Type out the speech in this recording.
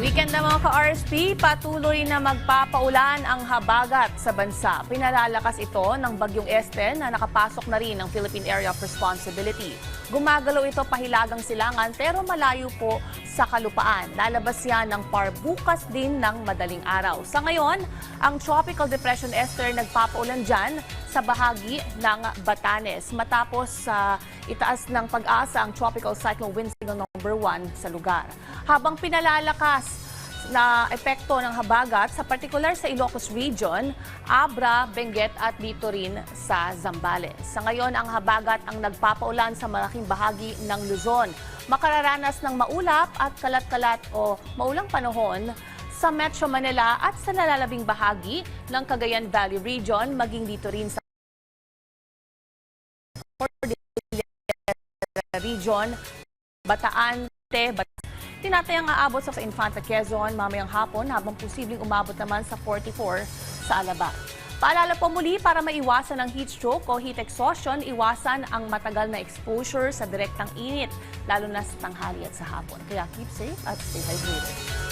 Weekend na mga ka-RSP, patuloy na magpapaulan ang habagat sa bansa. Pinalalakas ito ng Bagyong Este na nakapasok na rin ng Philippine Area of Responsibility. Gumagalaw ito pahilagang silangan pero malayo po sa kalupaan. Lalabas yan ng PAR bukas din ng madaling araw. Sa ngayon, ang Tropical Depression Esther nagpapaulan dyan sa bahagi ng Batanes matapos itaas ng pag-asa ang Tropical Cyclone Wind Signal number 1 sa lugar. Habang pinalalakas na epekto ng habagat sa partikular sa Ilocos Region, Abra, Benguet at dito rin sa Zambales. Sa ngayon, ang habagat ang nagpapaulan sa malaking bahagi ng Luzon. Makararanas ng maulap at kalat-kalat o maulang panahon sa Metro Manila at sa nalalabing bahagi ng Cagayan Valley Region, maging dito rin sa Region, Bataan, tinatayang aabot sa Infanta Quezon mamayang hapon habang posibleng umabot naman sa 44 sa Alaba. Paalala po muli para maiwasan ang heat stroke o heat exhaustion, iwasan ang matagal na exposure sa direktang init, lalo na sa tanghali at sa hapon. Kaya keep safe at stay hydrated.